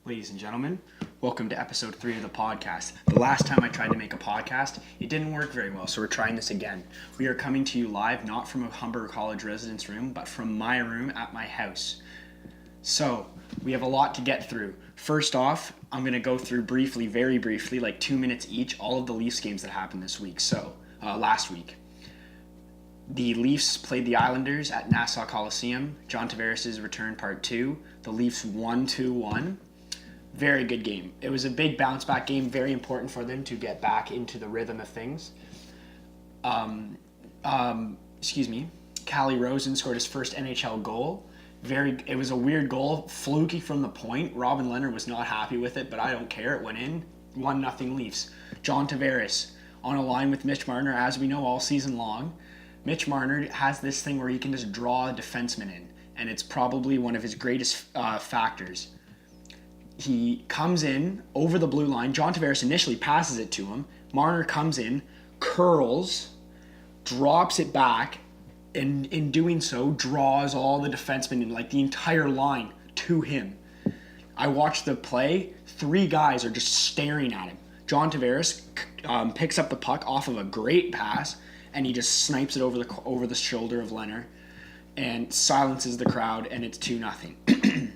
Ladies and gentlemen, welcome to episode 3 of the podcast. The last time I tried to make a podcast, it didn't work very well, so we're trying this again. We are coming to you live not from a Humber College residence room, but from my room at my house. So, we have a lot to get through. First off, I'm going to go through briefly, very briefly, like 2 minutes each, all of the Leafs games that happened this week. Last week. The Leafs played the Islanders at Nassau Coliseum. John Tavares' return part 2. The Leafs won 2-1. Very good game. It was a big bounce back game, very important for them to get back into the rhythm of things. Calle Rosen scored his first NHL goal. It was a weird goal, fluky from the point. Robin Leonard was not happy with it, but I don't care. It went in. 1-0 Leafs. John Tavares on a line with Mitch Marner, as we know all season long. Mitch Marner has this thing where he can just draw a defenseman in, and it's probably one of his greatest factors. He comes in over the blue line. John Tavares initially passes it to him. Marner comes in, curls, drops it back, and in doing so, draws all the defensemen in, like the entire line, to him. I watched the play. 3 guys are just staring at him. John Tavares picks up the puck off of a great pass, and he just snipes it over the shoulder of Leonard and silences the crowd, and it's 2-0.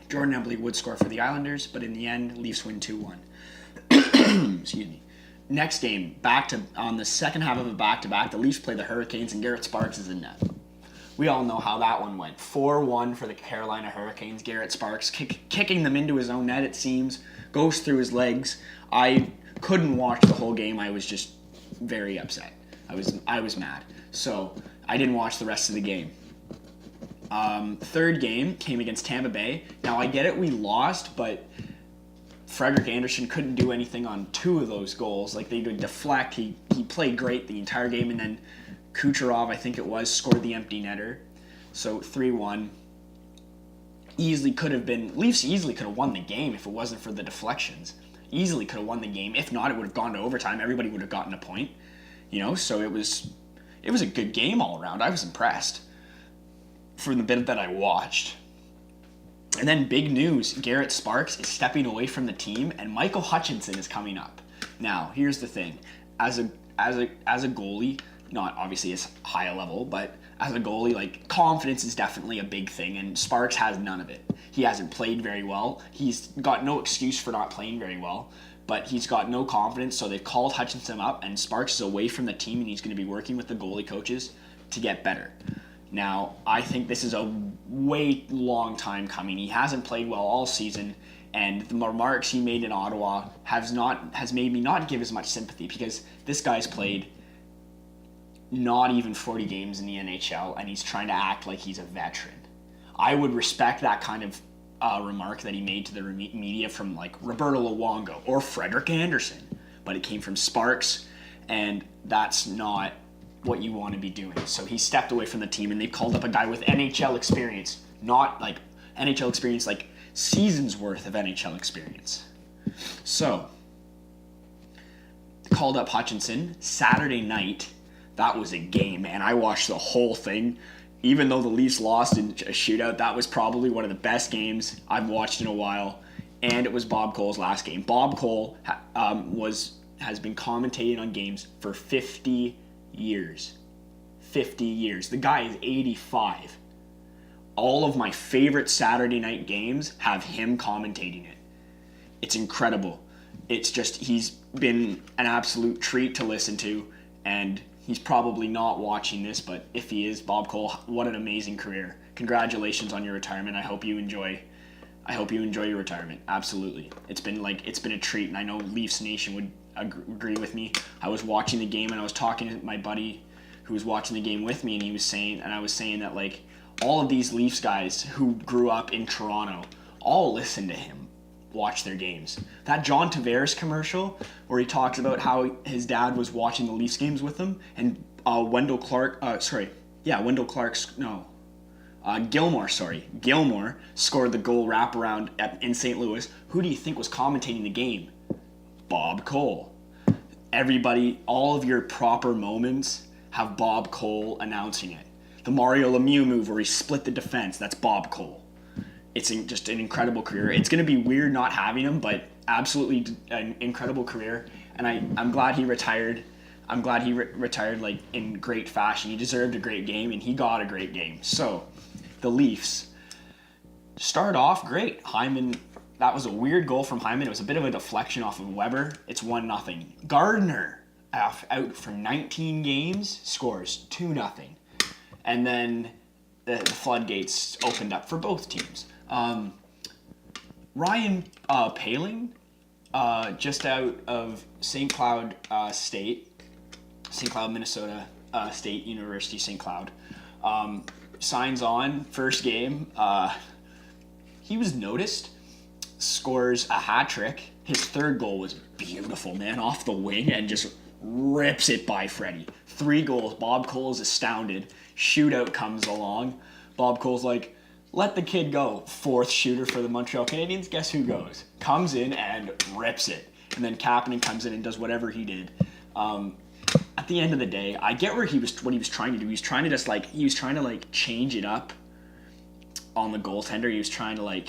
Jordan Eberle would score for the Islanders, but in the end, Leafs win 2-1. Excuse me. Next game, on the second half of a back-to-back, the Leafs play the Hurricanes, and Garrett Sparks is in net. We all know how that one went. 4-1 for the Carolina Hurricanes. Garrett Sparks kicking them into his own net, it seems, goes through his legs. I couldn't watch the whole game. I was just very upset. I was mad. So I didn't watch the rest of the game. Third game came against Tampa Bay. Now, I get it, we lost, but Frederik Andersen couldn't do anything on 2 of those goals. Like, they would deflect. He played great the entire game, and then Kucherov, I think it was, scored the empty netter. So 3-1. Leafs easily could have won the game if it wasn't for the deflections. Easily could have won the game. If not, it would have gone to overtime. Everybody would have gotten a point. So it was a good game all around. I was impressed for the bit that I watched. And then big news, Garrett Sparks is stepping away from the team, and Michael Hutchinson is coming up. Now, here's the thing. As a goalie, not obviously as high a level, but as a goalie, like, confidence is definitely a big thing, and Sparks has none of it. He hasn't played very well. He's got no excuse for not playing very well, but he's got no confidence, so they've called Hutchinson up, and Sparks is away from the team, and he's going to be working with the goalie coaches to get better. Now, I think this is a way long time coming. He hasn't played well all season, and the remarks he made in Ottawa has made me not give as much sympathy, because this guy's played not even 40 games in the NHL, and he's trying to act like he's a veteran. I would respect that kind of remark that he made to the media from, like, Roberto Luongo or Frederik Andersen, but it came from Sparks, and that's not what you want to be doing. So he stepped away from the team, and they've called up a guy with NHL experience, not like NHL experience, like seasons worth of NHL experience. So called up Hutchinson Saturday night. That was a game, man. I watched the whole thing. Even though the Leafs lost in a shootout, that was probably one of the best games I've watched in a while, and it was Bob Cole's last game. Bob Cole has been commentating on games for 50 years. 50 years. The guy is 85. All of my favorite Saturday night games have him commentating it. It's incredible. It's just, he's been an absolute treat to listen to, and he's probably not watching this, but if he is, Bob Cole, what an amazing career. Congratulations on your retirement. I hope you enjoy your retirement. Absolutely. It's been a treat, and I know Leafs Nation would agree with me. I was watching the game, and I was talking to my buddy who was watching the game with me, and I was saying that, like, all of these Leafs guys who grew up in Toronto all listen to him watch their games. That John Tavares commercial where he talks about how his dad was watching the Leafs games with him, and Gilmore scored the goal wraparound in St. Louis. Who do you think was commentating the game? Bob Cole. Everybody, all of your proper moments have Bob Cole announcing it. The Mario Lemieux move where he split the defense, that's Bob Cole. it's just an incredible career. It's going to be weird not having him, but absolutely an incredible career. And I'm glad he retired. I'm glad he retired like in great fashion. He deserved a great game, and he got a great game. So, the Leafs start off great. Hyman, that was a weird goal from Hyman. It was a bit of a deflection off of Weber. It's 1-0. Gardner, out for 19 games, scores 2-0. And then the floodgates opened up for both teams. Ryan Poehling, just out of St. Cloud Minnesota State University, St. Cloud, signs on first game. He was noticed, scores a hat trick. His third goal was beautiful, man, off the wing and just rips it by Freddie. 3 goals. Bob Cole's astounded. Shootout comes along. Bob Cole's like, let the kid go. 4th shooter for the Montreal Canadiens. Guess who goes? Comes in and rips it. And then Kapanen comes in and does whatever he did. At the end of the day, I get what he was trying to do. He was trying to change it up on the goaltender. He was trying to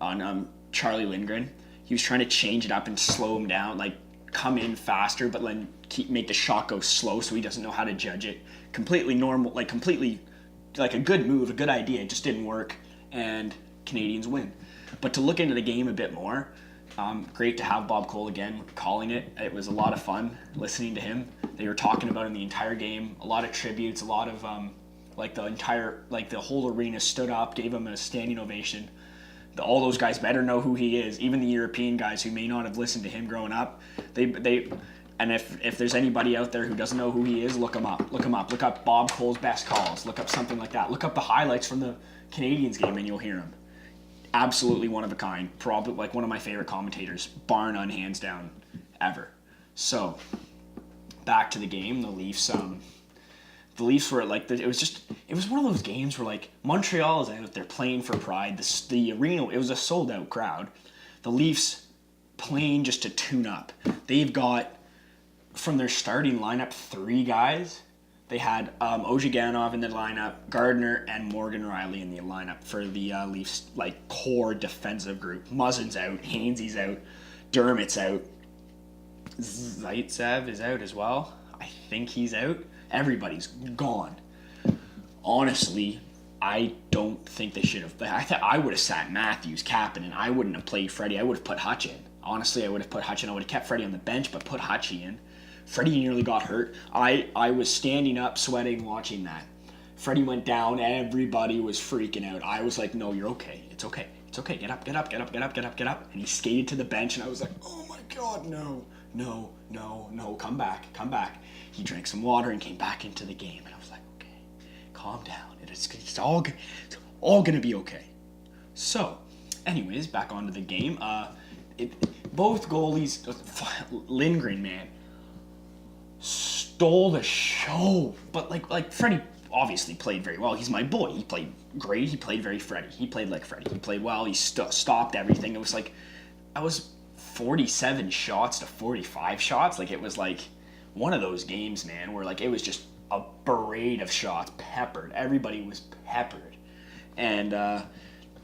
on Charlie Lindgren. He was trying to change it up and slow him down, like come in faster, but then make the shot go slow so he doesn't know how to judge it. Completely normal, completely a good move, a good idea. It just didn't work, and Canadians win. But to look into the game a bit more, great to have Bob Cole again calling it. It was a lot of fun listening to him. They were talking about him the entire game. A lot of tributes, a lot of the whole arena stood up, gave him a standing ovation. All those guys better know who he is. Even the European guys who may not have listened to him growing up, and if there's anybody out there who doesn't know who he is, look him up. Look up Bob Cole's best calls. Look up something like that. Look up the highlights from the Canadiens game, and you'll hear him. Absolutely one of a kind. Probably one of my favorite commentators, bar none, hands down, ever. So, back to the game. The Leafs were it was one of those games where Montreal is out there playing for pride. The arena, it was a sold out crowd. The Leafs playing just to tune up. They've got, from their starting lineup, 3 guys. They had Ojiganov in the lineup, Gardner and Morgan Riley in the lineup for the Leafs core defensive group. Muzzin's out, Hainsey's out, Dermott's out, Zaitsev is out as well. I think he's out. Everybody's gone. Honestly, I don't think they should have. I would have sat Matthews, Kapanen. I wouldn't have played Freddie. I would have put Hutch in. Honestly, I would have put Hutch in. I would have kept Freddie on the bench, but put Hutchie in. Freddie nearly got hurt. I was standing up, sweating, watching that. Freddie went down. Everybody was freaking out. I was like, no, you're okay. It's okay. It's okay. Get up. And he skated to the bench, and I was like, oh my God, no. Come back. He drank some water and came back into the game, and I was like, okay, calm down. It's all going to be okay. So, anyways, back onto the game. Both goalies, Lindgren, man, stole the show. But Freddie obviously played very well. He's my boy. He played great. He played very Freddie. He played like Freddie. He played well. He stopped everything. It was I was 47 shots to 45 shots. It was one of those games, man, where it was just a parade of shots, peppered. Everybody was peppered. And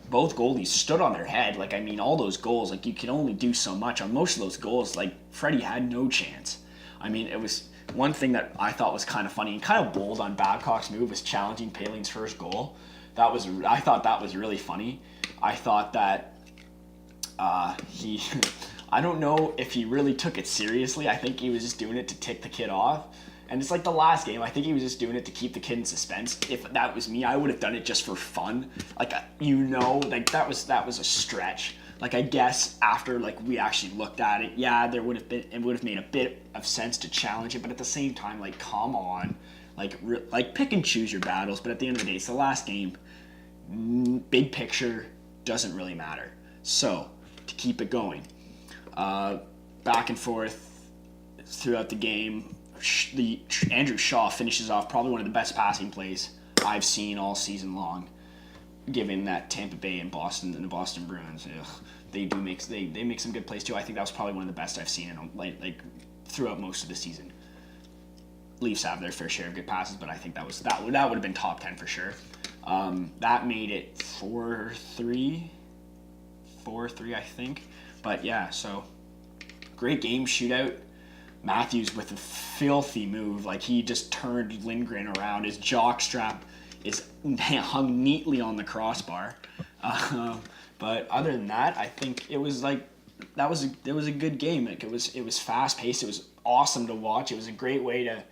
both goalies stood on their head. All those goals, you can only do so much. On most of those goals, Freddie had no chance. It was one thing that I thought was kind of funny and kind of bold on Babcock's move was challenging Poehling's first goal. I thought that was really funny. I thought that he... I don't know if he really took it seriously. I think he was just doing it to tick the kid off. And it's the last game. I think he was just doing it to keep the kid in suspense. If that was me, I would have done it just for fun. That was a stretch. I guess after we actually looked at it, yeah, it would have made a bit of sense to challenge it. But at the same time, come on, pick and choose your battles. But at the end of the day, it's the last game. Big picture doesn't really matter. So to keep it going. Back and forth throughout the game. Andrew Shaw finishes off probably one of the best passing plays I've seen all season long. Given that Tampa Bay and Boston and the Boston Bruins, they make some good plays too. I think that was probably one of the best I've seen in throughout most of the season. Leafs have their fair share of good passes, but I think that would have been top 10 for sure. That made it 4-3, 4-3, I think. But yeah, so great game, shootout. Matthews with a filthy move, like he just turned Lindgren around. His jock strap is hung neatly on the crossbar. But other than that, I think it was like it was a good game. Like it was fast paced. It was awesome to watch. It was a great way to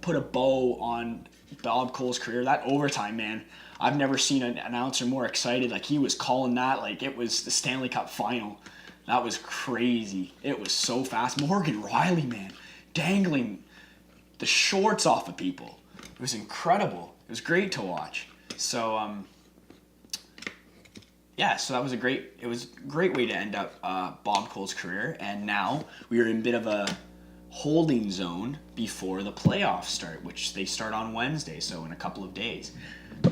put a bow on Bob Cole's career. That overtime, man, I've never seen an announcer more excited. Like he was calling that like it was the Stanley Cup final. That was crazy. It was so fast. Morgan Riley, man, dangling the shorts off of people. It was incredible. It was great to watch. So yeah, so that was a great way to end up Bob Cole's career. And now we are in a bit of a holding zone before the playoffs start, which they start on Wednesday, so in a couple of days.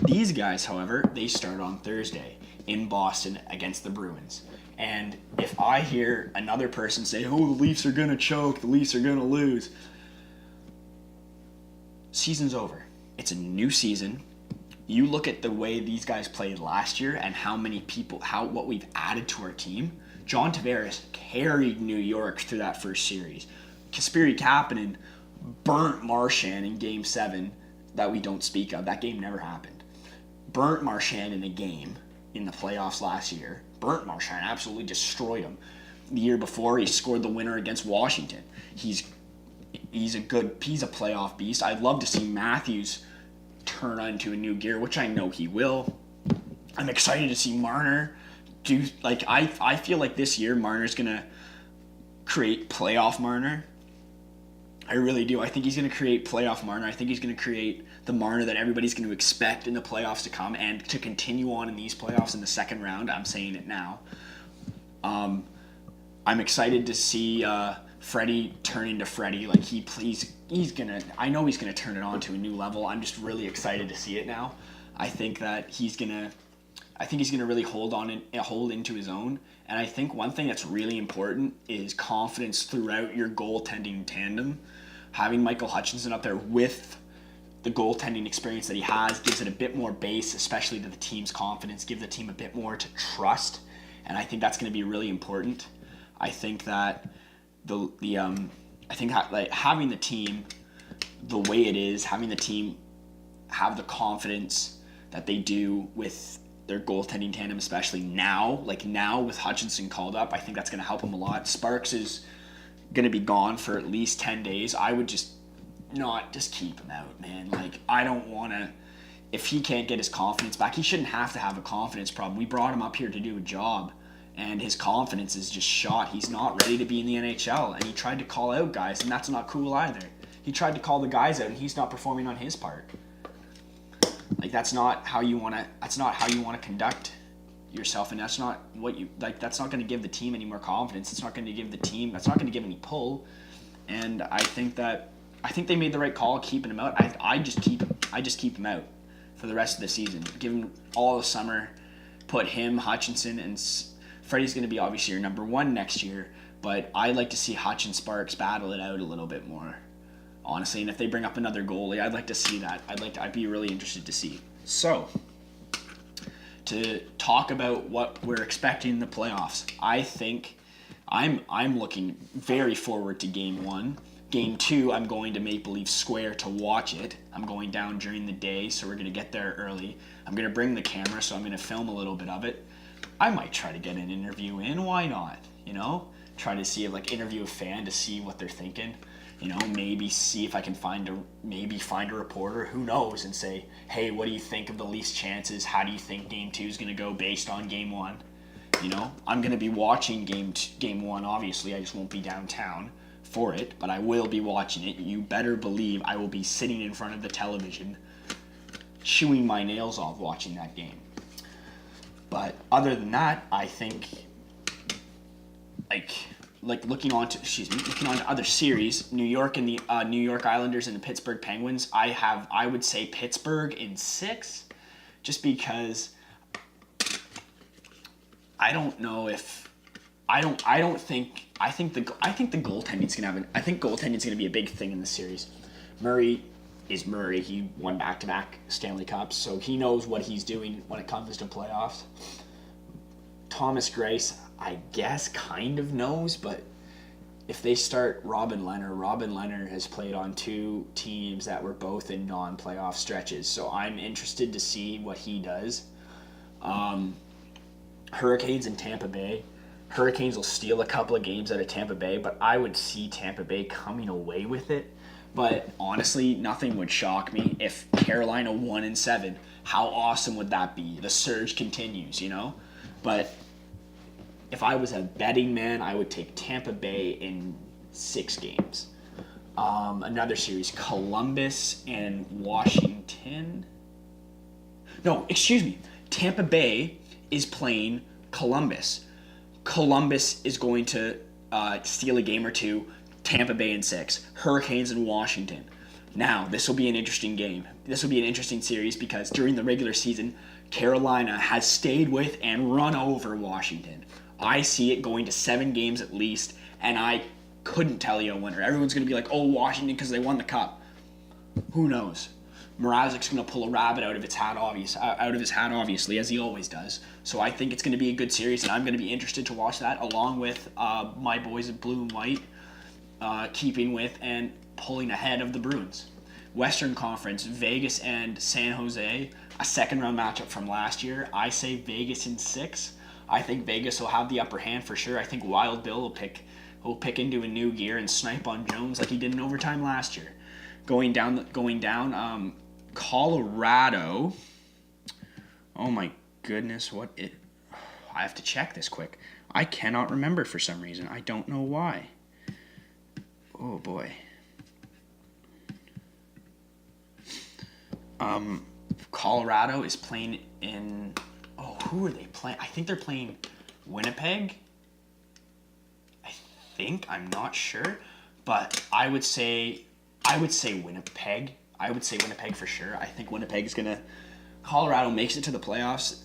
These guys, however, they start on Thursday in Boston against the Bruins. And if I hear another person say, oh, the Leafs are going to choke, the Leafs are going to lose, season's over. It's a new season. You look at the way these guys played last year and how many people, what we've added to our team. John Tavares carried New York through that first series. Kasperi Kapanen burnt Marchand in Game 7 that we don't speak of. That game never happened. Burnt Marchand in a game in the playoffs last year. Burnt Marchand, absolutely destroyed him. The year before, he scored the winner against Washington. He's a playoff beast. I'd love to see Matthews turn into a new gear, which I know he will. I'm excited to see Marner do, like, I feel like this year Marner's gonna create playoff Marner. I really do. I think he's going to create playoff Marner. I think he's going to create the Marner that everybody's going to expect in the playoffs to come and to continue on in these playoffs in the second round. I'm saying it now. I'm excited to see Freddie turn into Freddie. Like I know he's gonna turn it on to a new level. I'm just really excited to see it now. I think that he's gonna really hold into his own. And I think one thing that's really important is confidence throughout your goaltending tandem. Having Michael Hutchinson up there with the goaltending experience that he has gives it a bit more base, especially to the team's confidence, give the team a bit more to trust. And I think that's going to be really important. I think that having the team the way it is, having the team have the confidence that they do with their goaltending tandem, especially now with Hutchinson called up, I think that's going to help him a lot. Sparks is going to be gone for at least 10 days. I would just keep him out, man. Like, I don't want to, if he can't get his confidence back, he shouldn't have to have a confidence problem. We brought him up here to do a job, and his confidence is just shot. He's not ready to be in the NHL, and he tried to call out guys, and that's not cool either. He tried to call the guys out, and he's not performing on his part. Like, that's not how you want to conduct yourself, and that's not what you like. That's not going to give the team any more confidence. It's not going to give the team. That's not going to give any pull. And I think they made the right call keeping him out. I just keep him out for the rest of the season. Give him all the summer. Put him, Hutchinson, and Freddie's going to be obviously your number one next year. But I'd like to see Hutch and Sparks battle it out a little bit more, honestly. And if they bring up another goalie, I'd like to see that. I'd be really interested to see. So, to talk about what we're expecting in the playoffs, I think I'm looking very forward to Game 1. Game 2, I'm going to Maple Leaf Square to watch it. I'm going down during the day, so we're going to get there early. I'm going to bring the camera, so I'm going to film a little bit of it. I might try to get an interview in. Why not? Try to see, interview a fan to see what they're thinking. Maybe see if I can find a reporter, who knows, and say, hey, what do you think of the Leafs' chances? How do you think Game 2 is going to go based on Game 1? I'm going to be watching Game 1, obviously. I just won't be downtown for it, but I will be watching it. You better believe I will be sitting in front of the television, chewing my nails off watching that game. But other than that, I think, looking on to other series, New York and the New York Islanders and the Pittsburgh Penguins, I would say Pittsburgh in 6, just because I don't know if I think the goaltending's gonna be a big thing in the series. Murray, is Murray. He won back-to-back Stanley Cups, so he knows what he's doing when it comes to playoffs. Thomas Greiss, I guess, kind of knows, but if they start Robin Lehner has played on 2 teams that were both in non-playoff stretches, so I'm interested to see what he does. Hurricanes in Tampa Bay. Hurricanes will steal a couple of games out of Tampa Bay, but I would see Tampa Bay coming away with it. But honestly, nothing would shock me if Carolina 1-7. How awesome would that be? The surge continues, you know? But if I was a betting man, I would take Tampa Bay in 6 games. Another series, Columbus and Washington. No, excuse me. Tampa Bay is playing Columbus. Columbus is going to steal a game or 2. Tampa Bay in 6. Hurricanes in Washington. Now, this will be an interesting game. This will be an interesting series because during the regular season, Carolina has stayed with and run over Washington. I see it going to 7 games at least, and I couldn't tell you a winner. Everyone's going to be like, oh, Washington because they won the cup. Who knows? Mrazek's going to pull a rabbit out of his hat, obviously, as he always does. So I think it's going to be a good series, and I'm going to be interested to watch that, along with my boys of blue and white, keeping with and pulling ahead of the Bruins. Western Conference, Vegas and San Jose, a second-round matchup from last year. I say Vegas in 6. I think Vegas will have the upper hand for sure. I think Wild Bill will pick into a new gear and snipe on Jones like he did in overtime last year. Going down, Colorado. Oh my goodness, I have to check this quick. I cannot remember for some reason. I don't know why. Oh boy. Colorado is playing in. Oh, who are they playing? I think they're playing Winnipeg. I'm not sure, but I would say Winnipeg. I would say Winnipeg for sure. I think Winnipeg is gonna. Colorado makes it to the playoffs.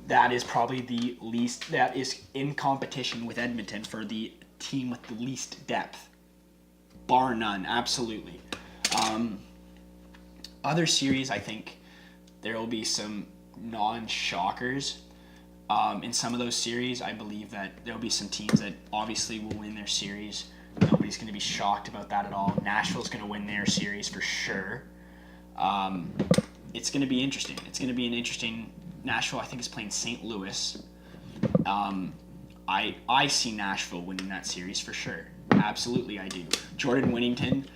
That is probably the least. That is in competition with Edmonton for the team with the least depth, bar none. Absolutely. Other series, I think there will be some non-shockers. In some of those series, I believe that there will be some teams that obviously will win their series. Nobody's going to be shocked about that at all. Nashville's going to win their series for sure. It's going to be interesting. It's going to be an interesting. Nashville, I think, is playing St. Louis. I see Nashville winning that series for sure. Absolutely, I do. Jordan Winnington,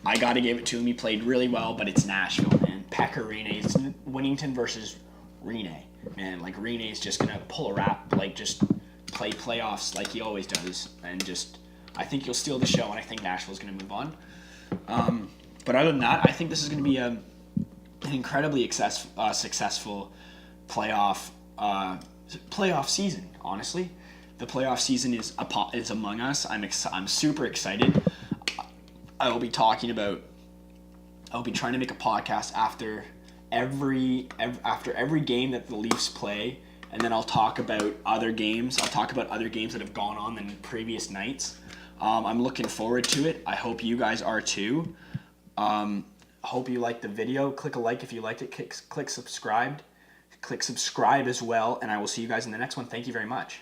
I got to give it to him. He played really well, but it's Nashville, man. Pekka Rinne. It's Winnington versus Rinne. Man, like Rinne is just going to pull a rap, like just play playoffs like he always does. And just, I think he'll steal the show, and I think Nashville's going to move on. But other than that, I think this is going to be an incredibly successful playoff season, honestly. The playoff season is among us. I'm super excited. I will be trying to make a podcast after every game that the Leafs play, and then I'll talk about other games. I'll talk about other games that have gone on in previous nights. I'm looking forward to it. I hope you guys are too. Hope you liked the video. Click a like if you liked it. Click subscribe. Click subscribe as well, and I will see you guys in the next one. Thank you very much.